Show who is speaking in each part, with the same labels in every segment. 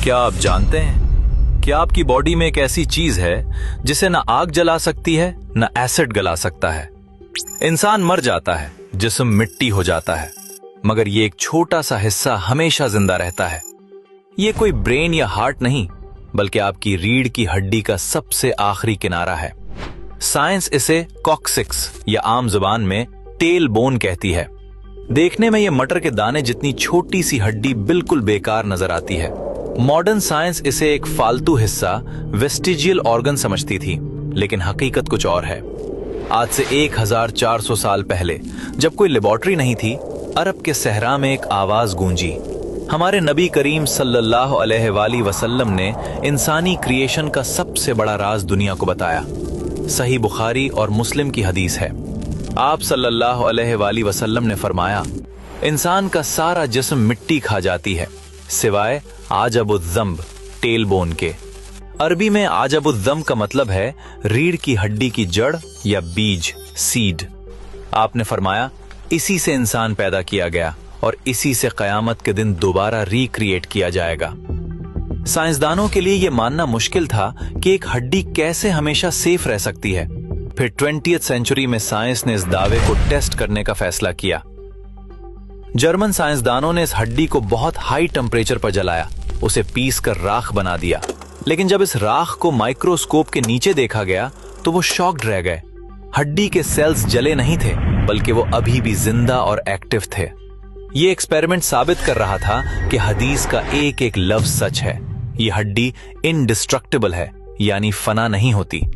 Speaker 1: क्या आप जानते हैं कि आपकी बॉडी में एक ऐसी चीज है जिसे ना आग जला सकती है ना एसिड गला सकता है। इंसान मर जाता है, जिस्म मिट्टी हो जाता है, मगर ये एक छोटा सा हिस्सा हमेशा जिंदा रहता है। ये कोई ब्रेन या हार्ट नहीं, बल्कि आपकी रीढ़ की हड्डी का सबसे आखिरी किनारा है। साइंस इसे कॉक्सिक्स या आम जुबान में टेल बोन कहती है। देखने में ये मटर के दाने जितनी छोटी सी हड्डी बिल्कुल बेकार नजर आती है। मॉडर्न साइंस इसे एक फालतू हिस्सा, वेस्टिजियल ऑर्गन समझती थी, लेकिन हकीकत कुछ और है। आज से 1400 साल पहले, जब कोई लेबोरेटरी नहीं थी, अरब के सहरा में एक आवाज गूंजी। हमारे नबी करीम सल्लल्लाहु अलैहि वसल्लम ने इंसानी क्रिएशन का सबसे बड़ा राज दुनिया को बताया। सही बुखारी और मुस्लिम की हदीस है। आप सल्लल्लाहु अलैहि वसल्लम ने फरमाया, इंसान का सारा जिस्म मिट्टी खा जाती है सिवाय आजबुज़्ज़म्ब, टेल बोन के। अरबी में आजबुज़्ज़म्ब का मतलब है रीढ़ की हड्डी की जड़ या बीज, सीड। आपने फरमाया, इसी से इंसान पैदा किया गया और इसी से कयामत के दिन दोबारा रिक्रिएट किया जाएगा। साइंसदानों के लिए यह मानना मुश्किल था कि एक हड्डी कैसे हमेशा सेफ रह सकती है। फिर 20वीं सेंचुरी में साइंस ने इस दावे को टेस्ट करने का फैसला किया। जर्मन साइंसदानों ने इस हड्डी को बहुत हाई टेम्परेचर पर जलाया, उसे पीस कर राख बना दिया। लेकिन जब इस राख को माइक्रोस्कोप के नीचे देखा गया तो वो शॉक्ड रह गए। हड्डी के सेल्स जले नहीं थे, बल्कि वो अभी भी जिंदा और एक्टिव थे। ये एक्सपेरिमेंट साबित कर रहा था कि हदीस का एक एक लफ्ज सच है। ये हड्डी इनडिस्ट्रक्टिबल है, यानी फना नहीं होती।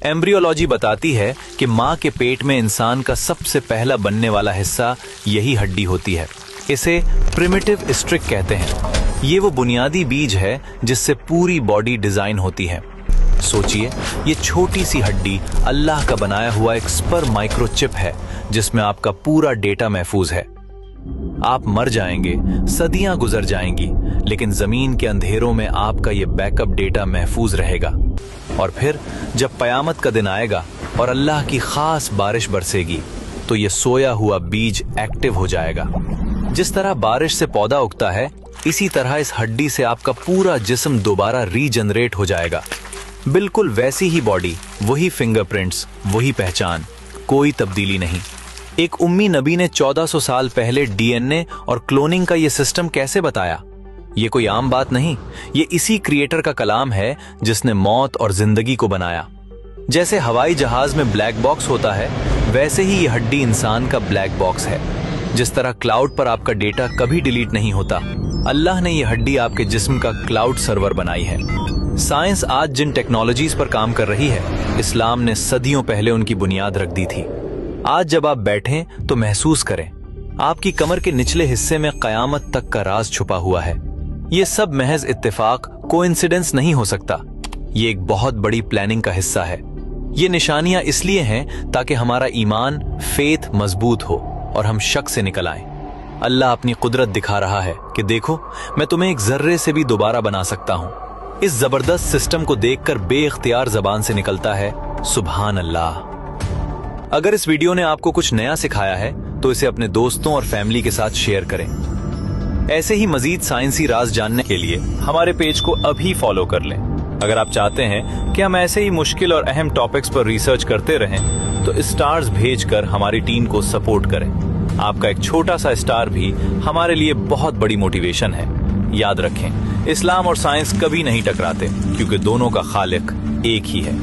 Speaker 1: एम्ब्रियोलॉजी बताती है कि मां के पेट में इंसान का सबसे पहला बनने वाला हिस्सा यही हड्डी होती है। इसे प्रिमिटिव स्ट्रिक कहते हैं। ये वो बुनियादी बीज है जिससे पूरी बॉडी डिजाइन होती है। सोचिए, ये छोटी सी हड्डी अल्लाह का बनाया हुआ एक स्पर्म माइक्रोचिप है जिसमें आपका पूरा डेटा महफूज है। आप मर जाएंगे, सदियां गुजर जाएंगी, लेकिन जमीन के अंधेरों में आपका ये बैकअप डेटा महफूज रहेगा। और फिर जब कयामत का दिन आएगा और अल्लाह की खास बारिश बरसेगी, तो ये सोया हुआ बीज एक्टिव हो जाएगा। जिस तरह बारिश से पौधा उगता है, इसी तरह इस हड्डी से आपका पूरा जिस्म दोबारा रीजनरेट हो जाएगा। बिल्कुल वैसी ही बॉडी, वही फिंगरप्रिंट्स, वही पहचान, कोई तब्दीली नहीं। एक उम्मी नबी ने 1400 साल पहले डीएनए और क्लोनिंग का ये सिस्टम कैसे बताया? ये कोई आम बात नहीं, ये इसी क्रिएटर का कलाम है जिसने मौत और जिंदगी को बनाया। जैसे हवाई जहाज में ब्लैक बॉक्स होता है, वैसे ही ये हड्डी इंसान का ब्लैक बॉक्स है। जिस तरह क्लाउड पर आपका डेटा कभी डिलीट नहीं होता, अल्लाह ने ये हड्डी आपके जिस्म का क्लाउड सर्वर बनाई है। साइंस आज जिन टेक्नोलॉजीज पर काम कर रही है, इस्लाम ने सदियों पहले उनकी बुनियाद रख दी थी। आज जब आप बैठें तो महसूस करें, आपकी कमर के निचले हिस्से में कयामत तक का राज छुपा हुआ है। ये सब महज इत्तेफाक, कोइंसिडेंस नहीं हो सकता। ये एक बहुत बड़ी प्लानिंग का हिस्सा है। ये निशानियां इसलिए हैं ताकि हमारा ईमान, फेथ मजबूत हो और हम शक से निकल आएं। अल्लाह अपनी कुदरत दिखा रहा है कि देखो, मैं तुम्हें एक जर्रे से भी दोबारा बना सकता हूं। इस जबरदस्त सिस्टम को देखकर बेइख्तियार जबान से निकलता है, सुभान अल्लाह। अगर इस वीडियो ने आपको कुछ नया सिखाया है तो इसे अपने दोस्तों और फैमिली के साथ शेयर करें। ऐसे ही मजीद साइंसी राज जानने के लिए हमारे पेज को अभी फॉलो कर लें। अगर आप चाहते हैं कि हम ऐसे ही मुश्किल और अहम टॉपिक्स पर रिसर्च करते रहें, तो स्टार्स भेजकर हमारी टीम को सपोर्ट करें। आपका एक छोटा सा स्टार भी हमारे लिए बहुत बड़ी मोटिवेशन है। याद रखें, इस्लाम और साइंस कभी नहीं टकराते, क्योंकि दोनों का खालिक एक ही है।